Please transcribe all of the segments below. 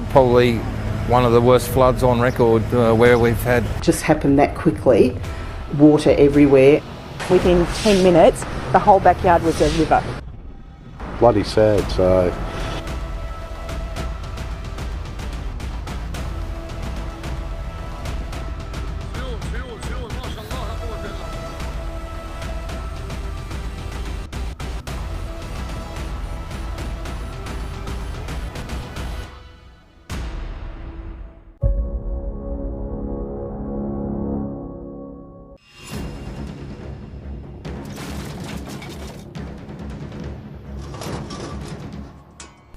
probably one of the worst floods on record where we've had. Just happened that quickly, water everywhere. Within 10 minutes, the whole backyard was a river. Bloody sad, so...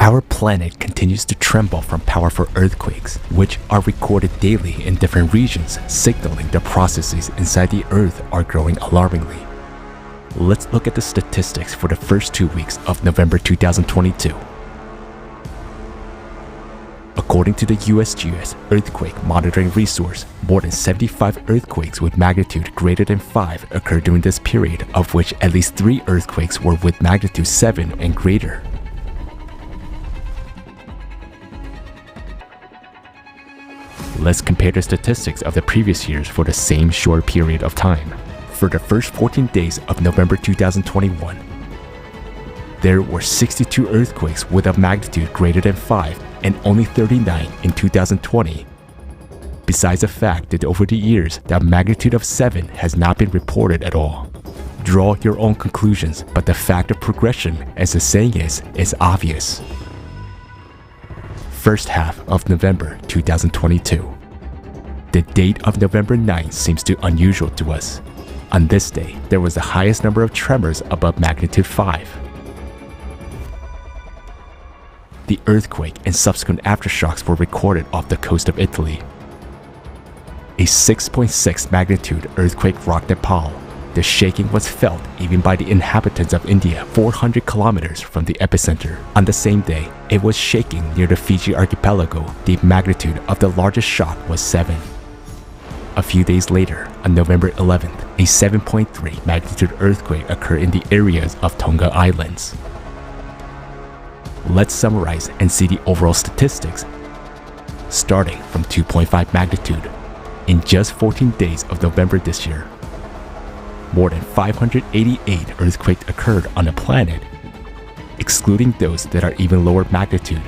Our planet continues to tremble from powerful earthquakes, which are recorded daily in different regions, signaling the processes inside the Earth are growing alarmingly. Let's look at the statistics for the first 2 weeks of November 2022. According to the USGS Earthquake Monitoring Resource, more than 75 earthquakes with magnitude greater than 5 occurred during this period, of which at least 3 earthquakes were with magnitude 7 and greater. Let's compare the statistics of the previous years for the same short period of time. For the first 14 days of November 2021, there were 62 earthquakes with a magnitude greater than 5 and only 39 in 2020. Besides the fact that over the years, the magnitude of 7 has not been reported at all. Draw your own conclusions, but the fact of progression, as the saying is obvious. First half of November 2022. The date of November 9th seems too unusual to us. On this day, there was the highest number of tremors above magnitude 5. The earthquake and subsequent aftershocks were recorded off the coast of Italy. A 6.6 magnitude earthquake rocked Nepal. The shaking was felt even by the inhabitants of India 400 kilometers from the epicenter. On the same day, it was shaking near the Fiji archipelago. The magnitude of the largest shock was 7. A few days later, on November 11th, a 7.3 magnitude earthquake occurred in the areas of Tonga Islands. Let's summarize and see the overall statistics. Starting from 2.5 magnitude, in just 14 days of November this year, more than 588 earthquakes occurred on the planet, excluding those that are even lower magnitude.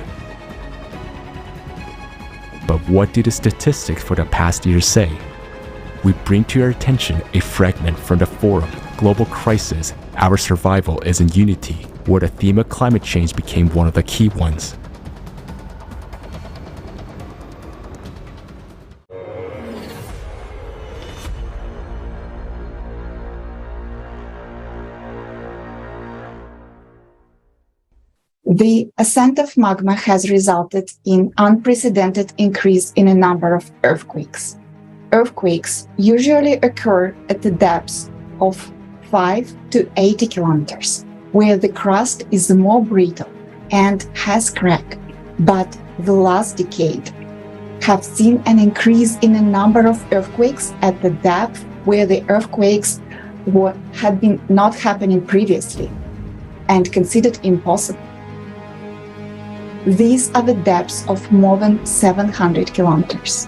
But what do the statistics for the past year say? We bring to your attention a fragment from the forum, Global Crisis, Our Survival is in Unity, where the theme of climate change became one of the key ones. The ascent of magma has resulted in unprecedented increase in a number of earthquakes. Earthquakes usually occur at the depths of 5 to 80 kilometers, where the crust is more brittle and has cracked. But the last decade have seen an increase in a number of earthquakes at the depth where the earthquakes had been not happening previously and considered impossible. These are the depths of more than 700 kilometers,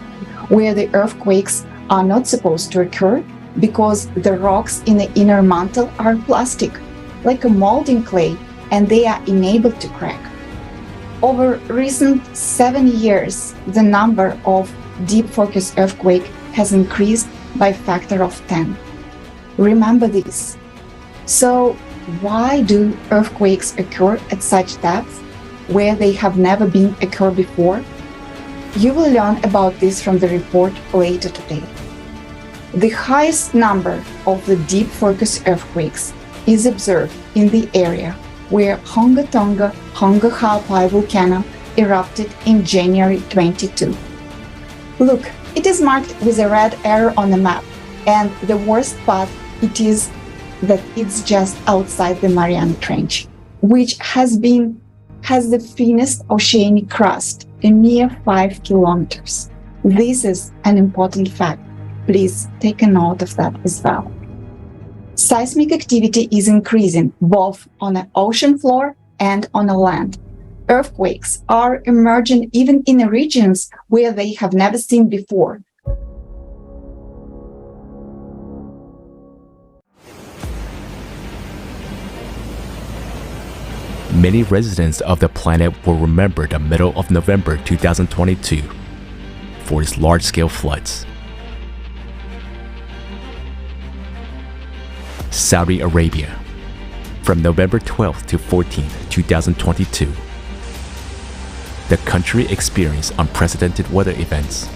where the earthquakes are not supposed to occur because the rocks in the inner mantle are plastic, like a molding clay, and they are unable to crack. Over recent 7 years, the number of deep focus earthquake has increased by a factor of 10. Remember this. So why do earthquakes occur at such depths where they have never been occurred before? You will learn about this from the report later today. The highest number of the deep focus earthquakes is observed in the area where Honga Tonga Honga Ha'apai volcano erupted in January 22. Look, it is marked with a red arrow on the map, and the worst part it is that it's just outside the Mariana Trench, which has the thinnest oceanic crust, a mere 5 kilometers. This is an important fact. Please take a note of that as well. Seismic activity is increasing both on the ocean floor and on the land. Earthquakes are emerging even in regions where they have never seen before. Many residents of the planet will remember the middle of November 2022 for its large-scale floods. Saudi Arabia, from November 12th to 14th, 2022. The country experienced unprecedented weather events.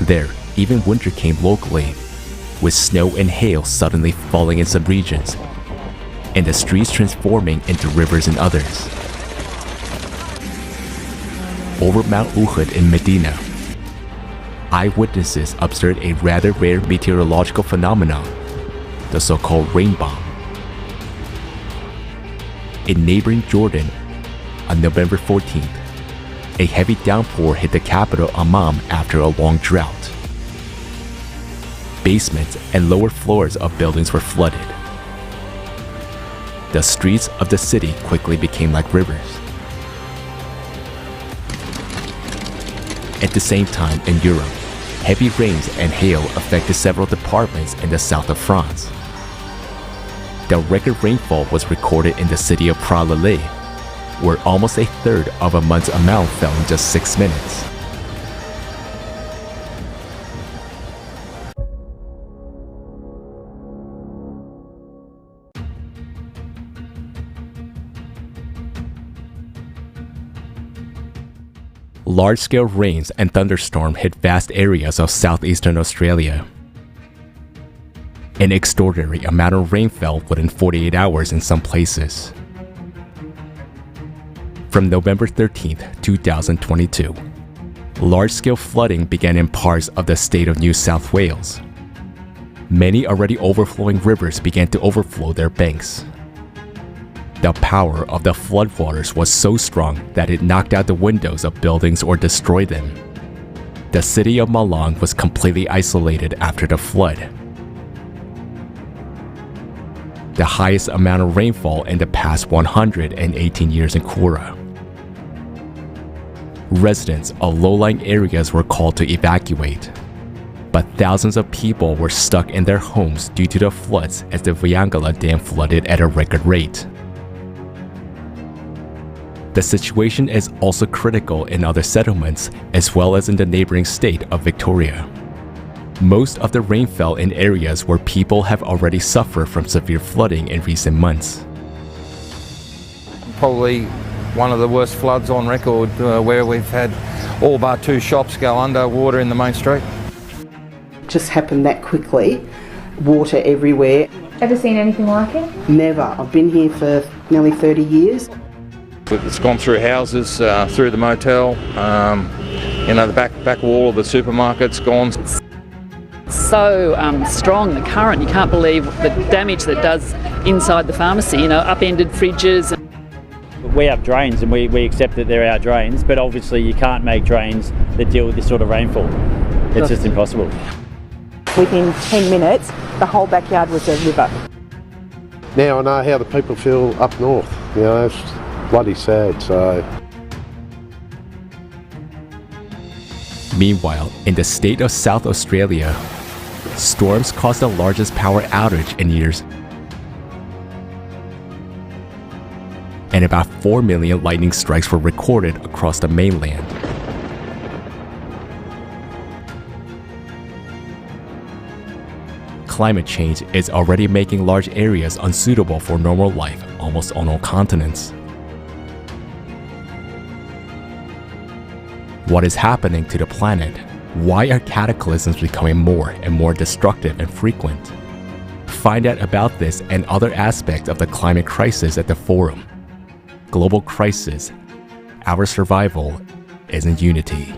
There, even winter came locally, with snow and hail suddenly falling in some regions, and the streets transforming into rivers in others. Over Mount Uhud in Medina, eyewitnesses observed a rather rare meteorological phenomenon, the so-called rain bomb. In neighboring Jordan, on November 14th, a heavy downpour hit the capital Amman after a long drought. Basements and lower floors of buildings were flooded. The streets of the city quickly became like rivers. At the same time in Europe, heavy rains and hail affected several departments in the south of France. The record rainfall was recorded in the city of Pralale, where almost a third of a month's amount fell in just 6 minutes. Large-scale rains and thunderstorms hit vast areas of southeastern Australia. An extraordinary amount of rain fell within 48 hours in some places. From November 13th, 2022, large-scale flooding began in parts of the state of New South Wales. Many already overflowing rivers began to overflow their banks. The power of the floodwaters was so strong that it knocked out the windows of buildings or destroyed them. The city of Malang was completely isolated after the flood. The highest amount of rainfall in the past 118 years in Kura. Residents of low-lying areas were called to evacuate, but thousands of people were stuck in their homes due to the floods as the Viangala Dam flooded at a record rate. The situation is also critical in other settlements as well as in the neighboring state of Victoria. Most of the rain fell in areas where people have already suffered from severe flooding in recent months. Probably one of the worst floods on record, where we've had all bar 2 shops go under water in the main street. Just happened that quickly. Water everywhere. Ever seen anything like it? Never. I've been here for nearly 30 years. It's gone through houses, through the motel, the back wall of the supermarket's gone. So strong, the current, you can't believe the damage that does inside the pharmacy, upended fridges. We have drains and we accept that they're our drains, but obviously you can't make drains that deal with this sort of rainfall. It's just impossible. Within 10 minutes, the whole backyard was a river. Now I know how the people feel up north. It's bloody sad, so. Meanwhile, in the state of South Australia, storms caused the largest power outage in years, and about 4 million lightning strikes were recorded across the mainland. Climate change is already making large areas unsuitable for normal life almost on all continents. What is happening to the planet? Why are cataclysms becoming more and more destructive and frequent? Find out about this and other aspects of the climate crisis at the forum. Global Crisis. Our survival is in unity.